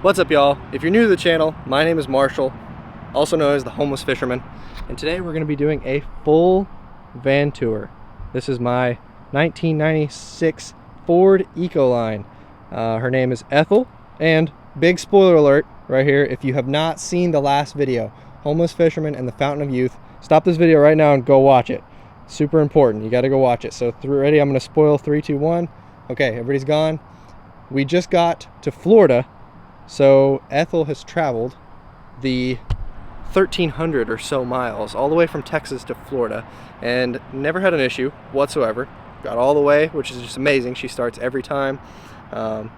What's up, y'all? If you're new to the channel, my name is Marshall, also known as the Homeless Fisherman, and today we're going to be doing a full van tour. This is my 1996 Ford Ecoline. Her name is Ethel, and big spoiler alert right here, if you have not seen the last video, Homeless Fisherman and the Fountain of Youth, stop this video right now and go watch it. Super important, you got to go watch it. So ready, I'm going to spoil 3, 2, 1. Okay, everybody's gone. We just got to Florida. So Ethel has traveled the 1,300 or so miles all the way from Texas to Florida and never had an issue whatsoever. Got all the way, which is just amazing. She starts every time. You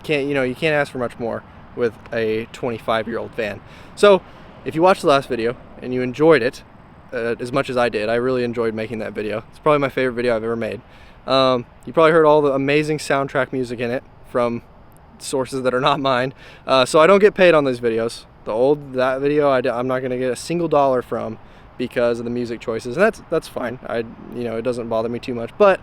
can't ask for much more with a 25-year-old van. So if you watched the last video and you enjoyed it as much as I did, I really enjoyed making that video. It's probably my favorite video I've ever made. You probably heard all the amazing soundtrack music in it from sources that are not mine, so I don't get paid on these videos. That video I'm not gonna get a single dollar from because of the music choices, and that's fine. It doesn't bother me too much. But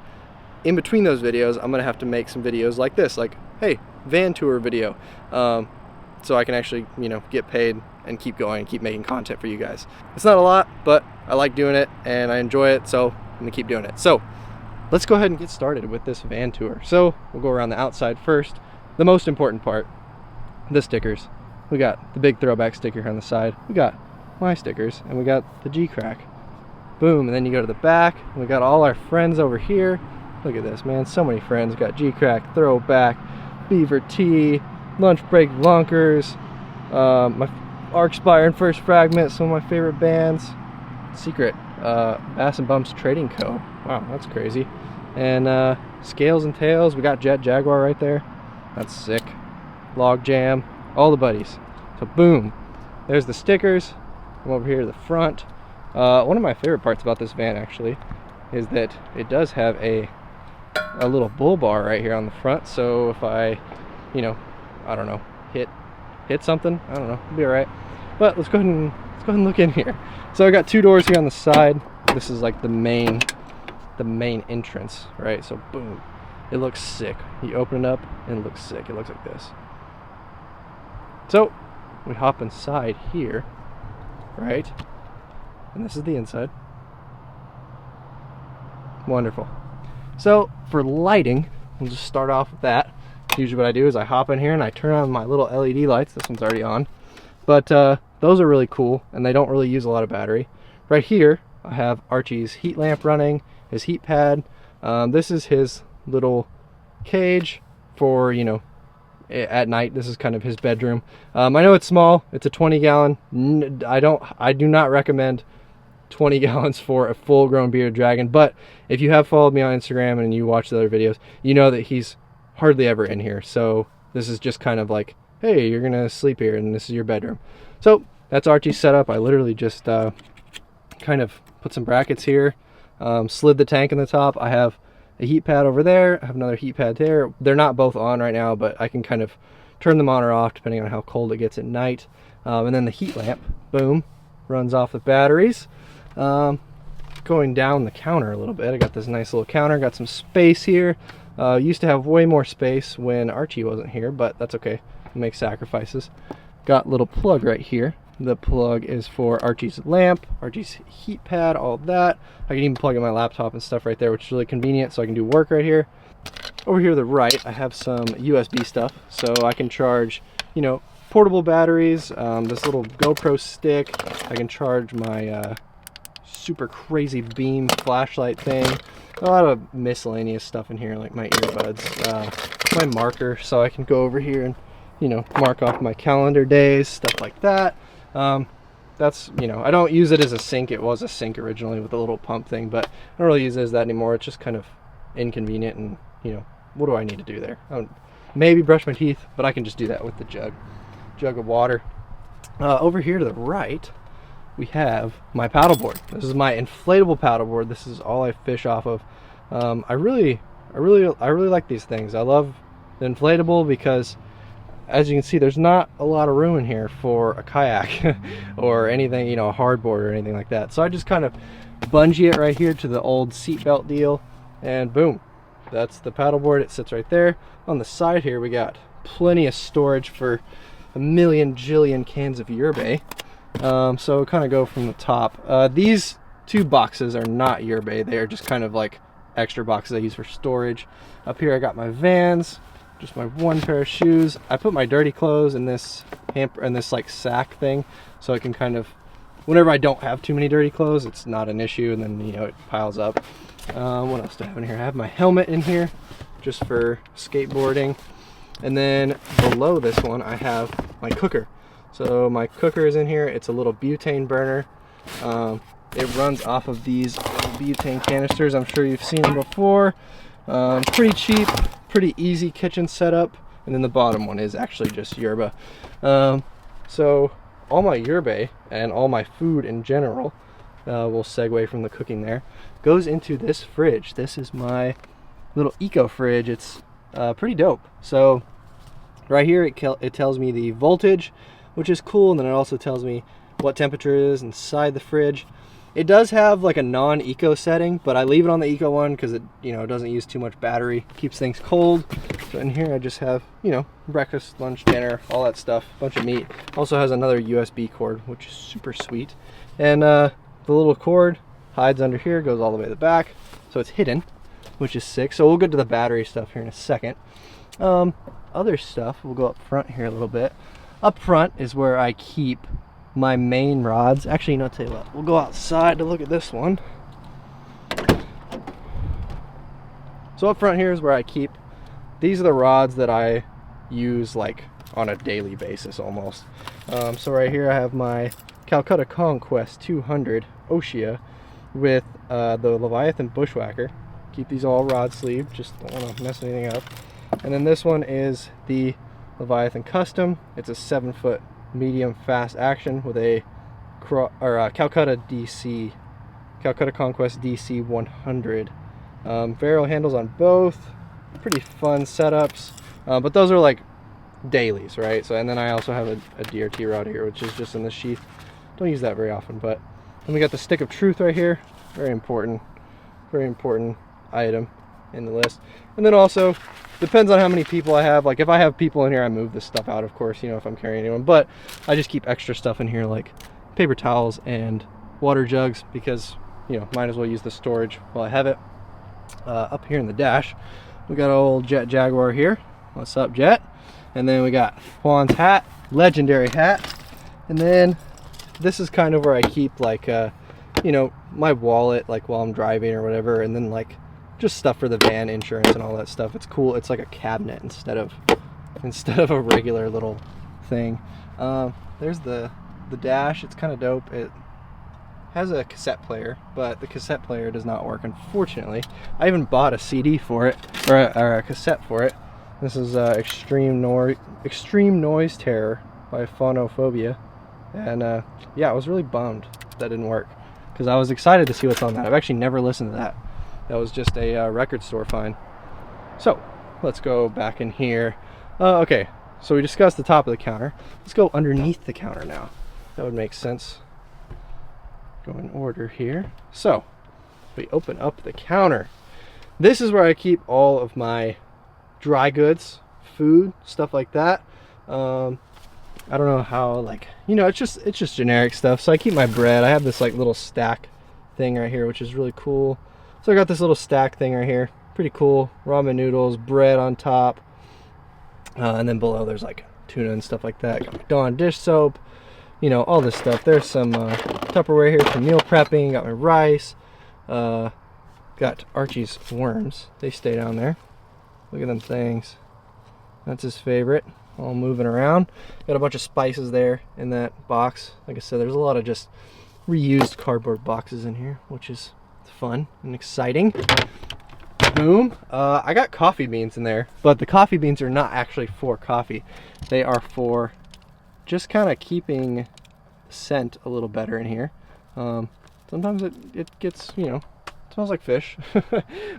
in between those videos, I'm gonna have to make some videos like this, like, hey, van tour video, so I can actually get paid and keep going and keep making content for you guys. It's not a lot, but I like doing it and I enjoy it, so I'm gonna keep doing it. So let's go ahead and get started with this van tour. So we'll go around the outside first. The most important part, the stickers. We got the big throwback sticker here on the side. We got my stickers, and we got the G-Crack. Boom, and then you go to the back, and we got all our friends over here. Look at this, man, so many friends. We got G-Crack, Throwback, Beaver Tea, Lunch Break Lunkers, my Arcspire and First Fragment, some of my favorite bands. Secret, Bass and Bumps Trading Co. Wow, that's crazy. And Scales and Tails, we got Jet Jaguar right there. That's sick. Log Jam, all the buddies. So boom, there's the stickers. Come over here to the front. One of my favorite parts about this van actually is that it does have a little bull bar right here on the front. So if I I don't know, hit something, I don't know, it'll be all right. But let's go ahead and look in here. So I got 2 doors here on the side. This is like the main entrance, right? So boom. It looks sick. You open it up and it looks sick. It looks like this. So we hop inside here, right? And this is the inside. Wonderful. So for lighting, we'll just start off with that. Usually what I do is I hop in here and I turn on my little LED lights. This one's already on. But those are really cool and they don't really use a lot of battery. Right here, I have Archie's heat lamp running, his heat pad. This is his little cage for at night. This is kind of his bedroom. I know it's small, it's a 20-gallon. I do not recommend 20 gallons for a full-grown bearded dragon, but if you have followed me on Instagram and you watch the other videos, you know that he's hardly ever in here. So this is just kind of like, hey, you're gonna sleep here and this is your bedroom. So that's Archie's setup. I literally just kind of put some brackets here, slid the tank in the top. I have a heat pad over there, I have another heat pad there. They're not both on right now, but I can kind of turn them on or off depending on how cold it gets at night. And then the heat lamp, boom, runs off the batteries. Going down the counter a little bit, I got this nice little counter, got some space here. Used to have way more space when Archie wasn't here, but that's okay, make sacrifices. Got a little plug right here. The plug is for Archie's lamp, Archie's heat pad, all that. I can even plug in my laptop and stuff right there, which is really convenient, so I can do work right here. Over here to the right, I have some USB stuff, so I can charge, portable batteries, this little GoPro stick. I can charge my super crazy beam flashlight thing. A lot of miscellaneous stuff in here, like my earbuds, my marker, so I can go over here and mark off my calendar days, stuff like that. That's, I don't use it as a sink. It was a sink originally with a little pump thing, but I don't really use it as that anymore. It's just kind of inconvenient, and what do I need to do there? Maybe brush my teeth, but I can just do that with the jug of water. Over here to the right, we have my paddleboard. This is my inflatable paddleboard. This is all I fish off of. I really like these things. I love the inflatable because, as you can see, there's not a lot of room in here for a kayak or anything, a hardboard or anything like that. So I just kind of bungee it right here to the old seatbelt deal, and boom, that's the paddleboard. It sits right there. On the side here, we got plenty of storage for a million jillion cans of yerba. So kind of go from the top. These 2 boxes are not yerba. They are just kind of like extra boxes I use for storage. Up here I got my Vans, just my 1 pair of shoes. I put my dirty clothes in this hamper, in this like sack thing, so I can kind of, whenever I don't have too many dirty clothes, it's not an issue, and then, you know, it piles up. What else do I have in here? I have my helmet in here just for skateboarding, and then below this one I have my cooker. So my cooker is in here. It's a little butane burner. It runs off of these butane canisters. I'm sure you've seen them before. Pretty cheap, pretty easy kitchen setup. And then the bottom one is actually just yerba. So all my yerba and all my food in general, we'll segue from the cooking there, goes into this fridge. This is my little eco fridge. It's pretty dope. So right here it tells me the voltage, which is cool, and then it also tells me what temperature is inside the fridge. It does have like a non-eco setting, but I leave it on the eco one because it, you know, doesn't use too much battery, keeps things cold. So in here I just have, you know, breakfast, lunch, dinner, all that stuff, bunch of meat. Also has another USB cord, which is super sweet. And the little cord hides under here, goes all the way to the back, so it's hidden, which is sick. So we'll get to the battery stuff here in a second. Other stuff, we'll go up front here a little bit. Up front is where I keep my main rods. Actually, you know, I'll tell you what, we'll go outside to look at this one. So up front here is where I keep, these are the rods that I use like on a daily basis almost. So right here I have my Calcutta Conquest 200 Oshia with the Leviathan Bushwhacker. Keep these all rod sleeved, just don't want to mess anything up. And then this one is the Leviathan Custom. It's a 7-foot medium fast action with a Calcutta Conquest DC 100. Varial handles on both. Pretty fun setups, but those are like dailies, right? So, and then I also have a DRT rod here, which is just in the sheath. Don't use that very often. But then we got the Stick of Truth right here. Very important item in the list. And then also depends on how many people I have. Like if I have people in here, I move this stuff out, of course, you know, if I'm carrying anyone. But I just keep extra stuff in here like paper towels and water jugs because, you know, might as well use the storage while I have it. Up here in the dash, we got old Jet Jaguar here. What's up, Jet? And then we got Juan's hat, legendary hat. And then this is kind of where I keep like, you know, my wallet, like while I'm driving or whatever. And then like just stuff for the van insurance and all that stuff. It's cool. It's like a cabinet instead of a regular little thing. There's the dash. It's kind of dope. It has a cassette player, but the cassette player does not work, unfortunately. I even bought a CD for it, or a cassette for it. This is Extreme Noise Terror by Phonophobia. And yeah, I was really bummed that didn't work because I was excited to see what's on that. I've actually never listened to that. That was just a record store find. So let's go back in here. Okay, so we discussed the top of the counter. Let's go underneath the counter now. That would make sense. Go in order here. So we open up the counter. This is where I keep all of my dry goods, food, stuff like that. I don't know how, like, you know, it's just generic stuff. So I keep my bread. I have this like little stack thing right here, which is really cool. So I got this little stack thing right here. Pretty cool. Ramen noodles, bread on top. And then below there's like tuna and stuff like that. Got my Dawn dish soap. You know, all this stuff. There's some Tupperware here for meal prepping. Got my rice. Got Archie's worms. They stay down there. Look at them things. That's his favorite. All moving around. Got a bunch of spices there in that box. Like I said, there's a lot of just reused cardboard boxes in here, which is fun and exciting. Boom. I got coffee beans in there, but the coffee beans are not actually for coffee. They are for just kind of keeping the scent a little better in here. Sometimes it gets, you know, it smells like fish.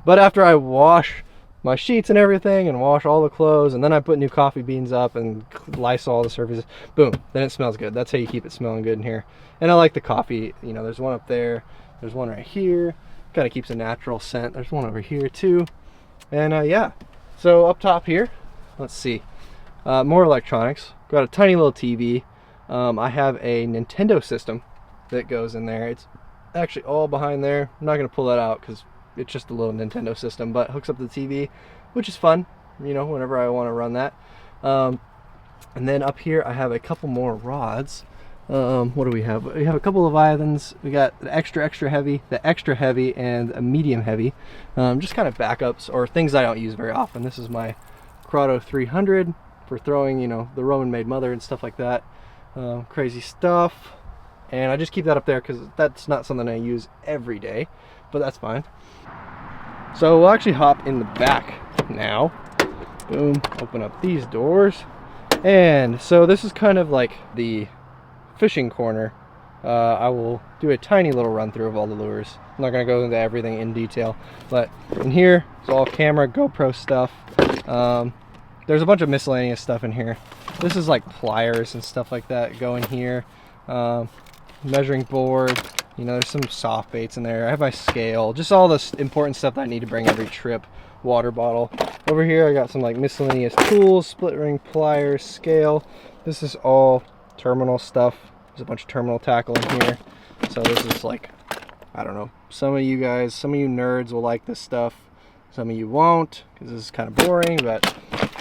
But after I wash my sheets and everything and wash all the clothes and then I put new coffee beans up and Lysol the surfaces, boom, then it smells good. That's how you keep it smelling good in here. And I like the coffee. You know, there's one up there, there's one right here. Kind of keeps a natural scent. There's one over here too. And yeah, so up top here, let's see, More electronics. Got a tiny little TV. I have a Nintendo system that goes in there. It's actually all behind there. I'm not going to pull that out because it's just a little Nintendo system, but hooks up to the TV, which is fun, you know, whenever I want to run that. And then up here I have a couple more rods. What do we have? We have a couple of Leviathans. We got the extra heavy, the extra heavy, and a medium heavy. Just kind of backups or things I don't use very often. This is my Crotto 300 for throwing, you know, the Roman made mother and stuff like that. Crazy stuff. And I just keep that up there because that's not something I use every day, but that's fine. So we'll actually hop in the back now. Boom, open up these doors. And so this is kind of like the fishing corner. I will do a tiny little run through of all the lures. I'm not going to go into everything in detail, but in here it's all camera, GoPro stuff. There's a bunch of miscellaneous stuff in here. This is like pliers and stuff like that go in here. Measuring board, you know, there's some soft baits in there. I have my scale, just all this important stuff that I need to bring every trip. Water bottle. Over here I got some like miscellaneous tools, split ring, pliers, scale. This is all terminal stuff. There's a bunch of terminal tackle in here. So this is like, I don't know, some of you guys, some of you nerds will like this stuff. Some of you won't, because this is kind of boring, but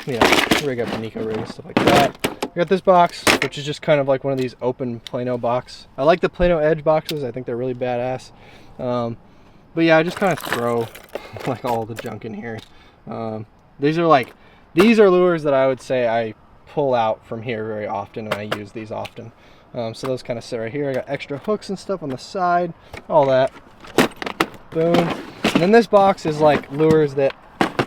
you know, rig up the Nico rig and stuff like that. I got this box, which is just kind of like one of these open Plano box. I like the Plano Edge boxes. I think they're really badass. But yeah, I just kind of throw like all the junk in here. These are lures that I would say I pull out from here very often, and I use these often. So those kind of sit right here. I got extra hooks and stuff on the side, all that. Boom. And then this box is like lures that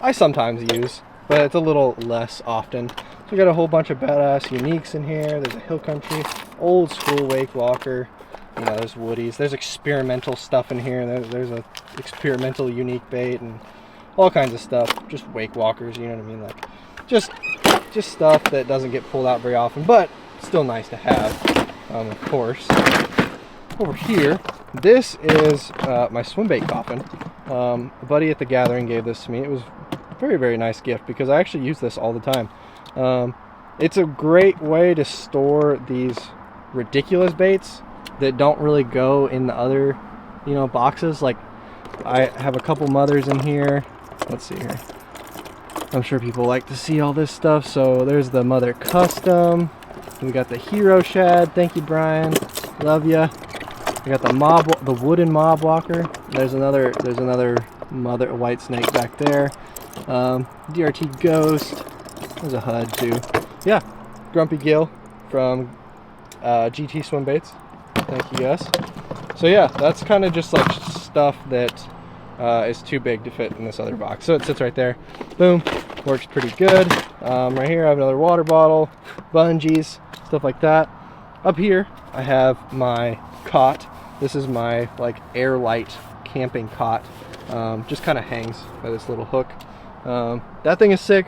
I sometimes use, but it's a little less often. So we got a whole bunch of badass uniques in here. There's a Hill Country, old school wake walker. You know, there's woodies. There's experimental stuff in here. There's a experimental unique bait and all kinds of stuff. Just wake walkers, you know what I mean? Like, just stuff that doesn't get pulled out very often, but still nice to have, of course. Over here, this is my swim bait coffin. A buddy at the gathering gave this to me. It was a very, very nice gift because I actually use this all the time. It's a great way to store these ridiculous baits that don't really go in the other, you know, boxes. Like, I have a couple mothers in here. Let's see here. I'm sure people like to see all this stuff. So there's the Mother Custom. We got the Hero Shad. Thank you, Brian. Love ya. We got the wooden mob walker. There's another mother white snake back there. DRT Ghost. There's a HUD too. Yeah, Grumpy Gill from GT Swim Baits. Thank you guys. So yeah, that's kind of just like stuff that is too big to fit in this other box. So it sits right there. Boom. Works pretty good. Right here I have another water bottle, bungees, stuff like that. Up here I have my cot. This is my like air light camping cot. Just kind of hangs by this little hook. That thing is sick.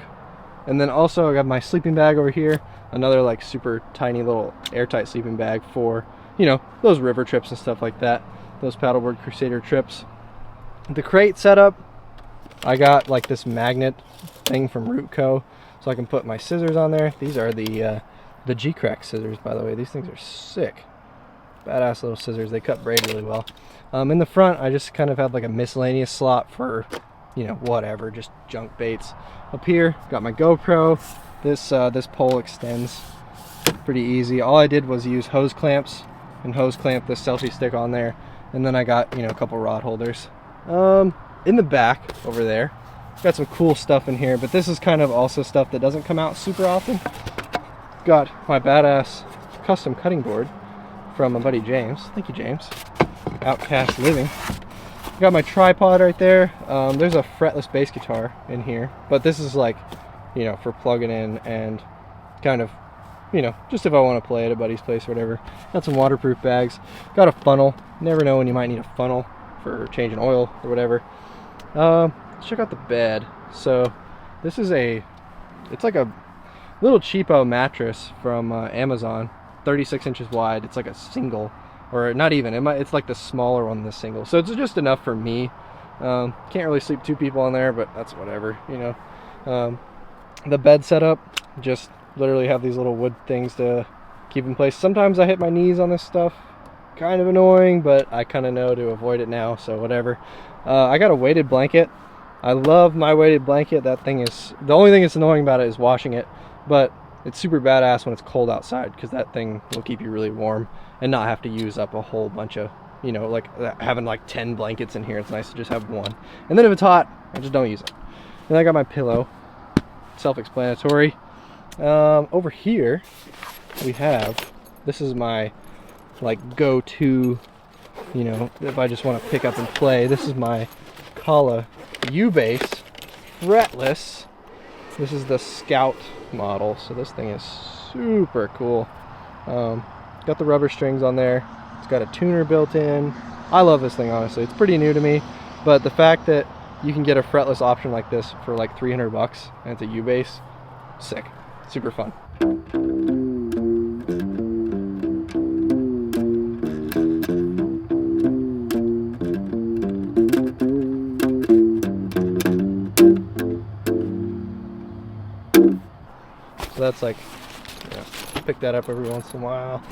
And then also I got my sleeping bag over here. Another like super tiny little airtight sleeping bag for, you know, those river trips and stuff like that. Those paddleboard crusader trips. The crate setup, I got like this magnet thing from Rootco, so I can put my scissors on there. These are the G-Crack scissors, by the way. These things are sick. Badass little scissors. They cut braid really well. In the front, I just kind of have like a miscellaneous slot for, you know, whatever, just junk baits. Up here, got my GoPro. This pole extends pretty easy. All I did was use hose clamps and hose clamp this selfie stick on there, and then I got, you know, a couple rod holders. In the back over there, got some cool stuff in here, but this is kind of also stuff that doesn't come out super often. Got my badass custom cutting board from my buddy James. Thank you, James. Outcast Living. Got my tripod right there. There's a fretless bass guitar in here, but this is like, you know, for plugging in and kind of, you know, just if I want to play at a buddy's place or whatever. Got some waterproof bags. Got a funnel. Never know when you might need a funnel for changing oil or whatever. Let's check out the bed. So this is it's like a little cheapo mattress from Amazon, 36 inches wide. It's like a single, or not even, it's like the smaller one than the single. So it's just enough for me. Can't really sleep two people on there, but that's whatever, you know. The bed setup, just, literally have these little wood things to keep in place. Sometimes I hit my knees on this stuff, kind of annoying, but I kind of know to avoid it now, so whatever. I got a weighted blanket. I love my weighted blanket. That thing is, the only thing that's annoying about it is washing it, but it's super badass when it's cold outside, because that thing will keep you really warm and not have to use up a whole bunch of, you know, like having like 10 blankets in here. It's nice to just have one. And then if it's hot, I just don't use it. Then I got my pillow, self-explanatory. Over here we have, this is my like go-to, you know, if I just want to pick up and play. This is my Kala U-Bass fretless. This is the Scout model, so this thing is super cool. Got the rubber strings on there. It's got a tuner built in. I love this thing, honestly. It's pretty new to me, but the fact that you can get a fretless option like this for like 300 bucks and it's a U-Bass, sick. Super fun. So that's like, yeah, pick that up every once in a while.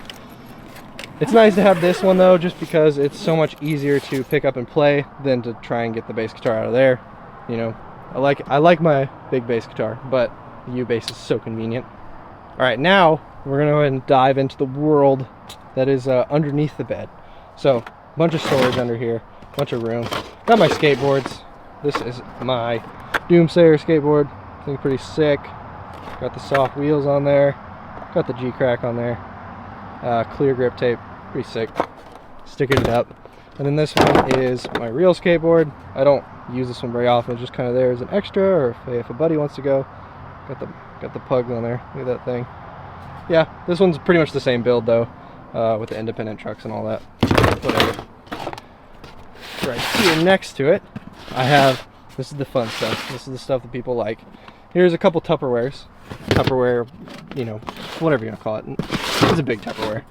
It's nice to have this one though, just because it's so much easier to pick up and play than to try and get the bass guitar out of there. You know, I like my big bass guitar, but the U-Bass is so convenient. All right, now we're gonna go ahead and dive into the world that is underneath the bed. So, a bunch of storage under here, a bunch of room. Got my skateboards. This is my Doomsayer skateboard. I think pretty sick. Got the soft wheels on there. Got the G-Crack on there. Clear grip tape, pretty sick. Sticking it up. And then this one is my real skateboard. I don't use this one very often. It's just kind of there as an extra, or if a buddy wants to go. Got the pugs on there. Look at that thing. Yeah, this one's pretty much the same build though, with the independent trucks and all that. Whatever. Right here next to it, I have, this is the fun stuff. This is the stuff that people like. Here's a couple Tupperwares. Tupperware, you know, whatever you want to call it. It's a big Tupperware.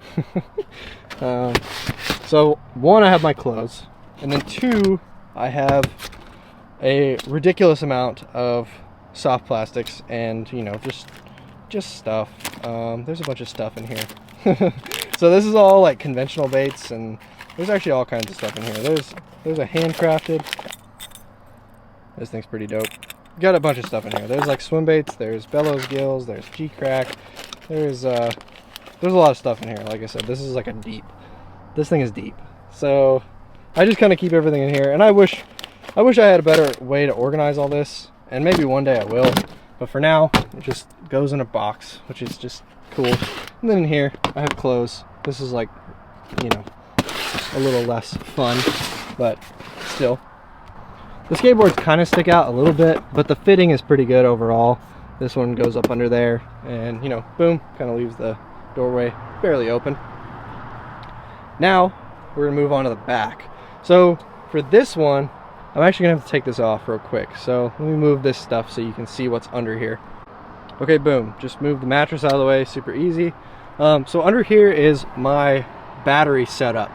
So one, I have my clothes, and then two, I have a ridiculous amount of soft plastics and, you know, just stuff. There's a bunch of stuff in here. So this is all like conventional baits, and there's actually all kinds of stuff in here. There's a handcrafted. This thing's pretty dope. Got a bunch of stuff in here. There's like swim baits, there's bellows gills, there's G-Crack. There's a lot of stuff in here. Like I said, this is like a deep. This thing is deep. So I just kind of keep everything in here, and I wish I had a better way to organize all this, and maybe one day I will. But for now, it just goes in a box, which is just cool. And then in here, I have clothes. This is like, you know, a little less fun, but still. The skateboards kind of stick out a little bit, but the fitting is pretty good overall. This one goes up under there, and, you know, boom, kind of leaves the doorway fairly open. Now, we're gonna move on to the back. So, for this one, I'm actually gonna have to take this off real quick. So, let me move this stuff so you can see what's under here. Okay, boom, just move the mattress out of the way, super easy. So under here is my battery setup.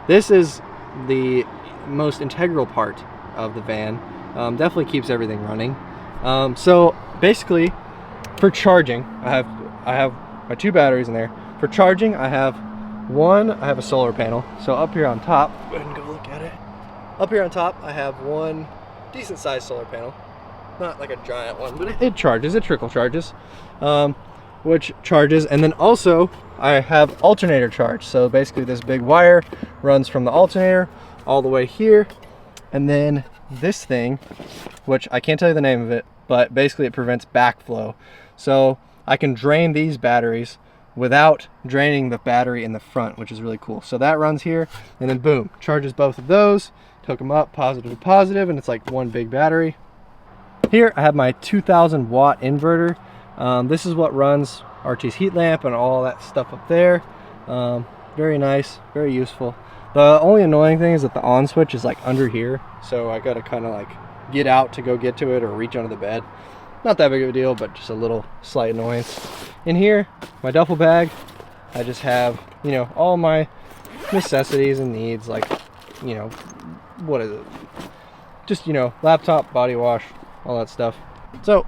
This is the most integral part of the van. Definitely keeps everything running. So basically, for charging, I have my two batteries in there. For charging, I have a solar panel. So up here on top, go ahead and go look at it. Up here on top, I have one decent sized solar panel. Not like a giant one, but it charges, it trickle charges, which charges. And then also I have alternator charge. So basically this big wire runs from the alternator all the way here. And then this thing, which I can't tell you the name of it, but basically it prevents backflow. So I can drain these batteries without draining the battery in the front, which is really cool. So that runs here, and then boom, charges both of those, hook them up positive to positive, and it's like one big battery. Here I have my 2000 watt inverter. This is what runs RT's heat lamp and all that stuff up there. Very nice, very useful. The only annoying thing is that the on switch is like under here, so I gotta kind of like get out to go get to it or reach under the bed. Not that big of a deal, but just a little slight annoyance. In here, my duffel bag, I just have, you know, all my necessities and needs, like, you know, what is it? Just, you know, laptop, body wash, all that stuff. So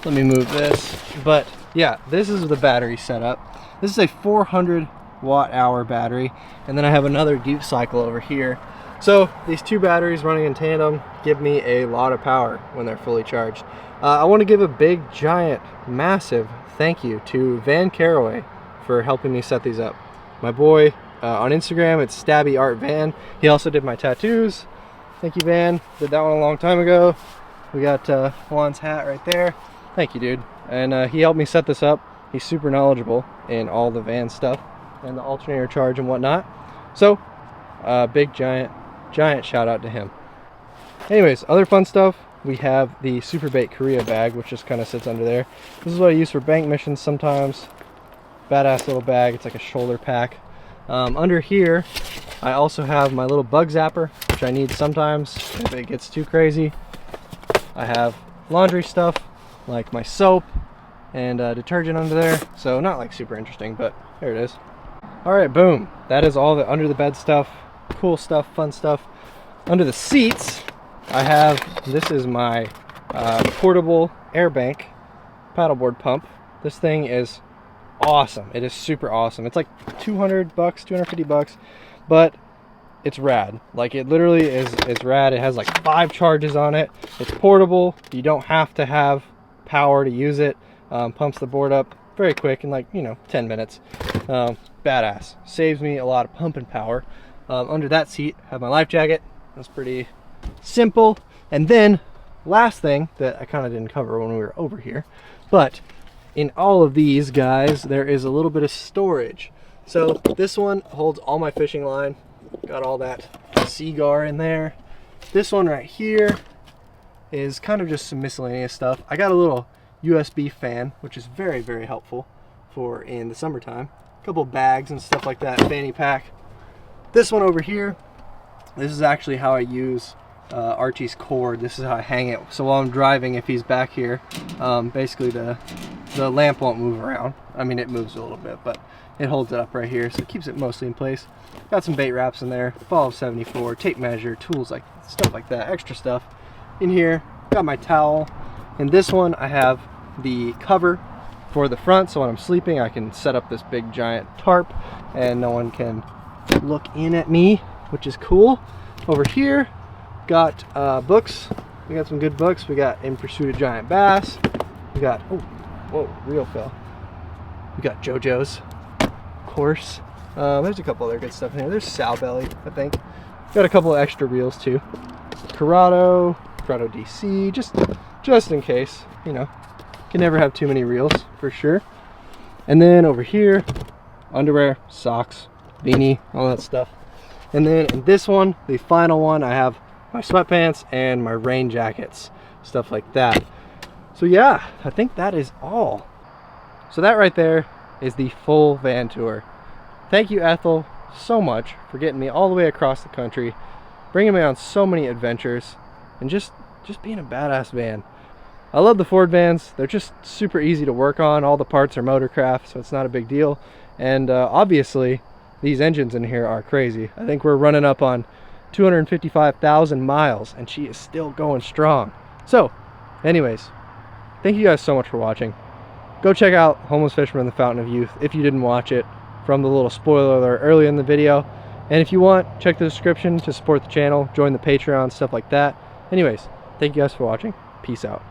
let me move this. But yeah, this is the battery setup. This is a 400 watt hour battery, and then I have another deep cycle over here. So these two batteries running in tandem give me a lot of power when they're fully charged. I want to give a big, giant, massive thank you to Van Caraway for helping me set these up. My boy on Instagram, it's Stabby Art Van. He also did my tattoos. Thank you, Van. Did that one a long time ago. We got Juan's hat right there. Thank you, dude. And he helped me set this up. He's super knowledgeable in all the van stuff and the alternator charge and whatnot. So, big, giant shout out to him. Anyways, other fun stuff. We have the Superbait Korea bag, which just kind of sits under there. This is what I use for bank missions sometimes. Badass little bag. It's like a shoulder pack. Under here, I also have my little bug zapper, which I need sometimes if it gets too crazy. I have laundry stuff, like my soap and detergent under there. So not like super interesting, but there it is. All right, boom. That is all the under the bed stuff, cool stuff, fun stuff. Under the seats, I have, this is my portable air bank paddleboard pump. This thing is awesome. It is super awesome. It's like 200 bucks, 250 bucks, but it's rad. Like, it literally is rad. It has like 5 charges on it. It's portable. You don't have to have power to use it. Pumps the board up very quick in like, 10 minutes. Badass. Saves me a lot of pumping power. Under that seat, I have my life jacket. That's pretty simple. And then last thing that I kind of didn't cover when we were over here, but in all of these guys, there is a little bit of storage. So this one holds all my fishing line. Got all that Seagar in there. This one right here is kind of just some miscellaneous stuff. I got a little USB fan, which is very, very helpful for in the summertime. A couple bags and stuff like that, fanny pack. This one over here, this is actually how I use Archie's cord. This is how I hang it. So while I'm driving, if he's back here, basically the lamp won't move around. I mean, it moves a little bit, but it holds it up right here, so it keeps it mostly in place. Got some bait wraps in there, ball of 74, tape measure, tools, like stuff like that, extra stuff in here. Got my towel. In this one, I have the cover for the front, so when I'm sleeping, I can set up this big giant tarp and no one can look in at me, which is cool. Over here, got books. We got some good books. We got In Pursuit of Giant Bass. We got, oh, whoa, reel fell. We got JoJo's, of course. There's a couple other good stuff in here. There's Sow Belly, I think. Got a couple of extra reels too. Corrado DC, just in case, can never have too many reels for sure. And then over here, underwear, socks, beanie, all that stuff. And then in this one, the final one, I have my sweatpants and my rain jackets, stuff like that. So yeah, I think that is all. So that right there is the full van tour. Thank you, Ethel, so much for getting me all the way across the country, bringing me on so many adventures, and just being a badass van. I love the Ford vans. They're just super easy to work on. All the parts are motorcraft, so it's not a big deal. And obviously, these engines in here are crazy. I think we're running up on 255,000 miles, and she is still going strong. So, anyways, thank you guys so much for watching. Go check out Homeless Fisherman, The Fountain of Youth if you didn't watch it from the little spoiler alert early in the video. And if you want, check the description to support the channel, join the Patreon, stuff like that. Anyways, thank you guys for watching. Peace out.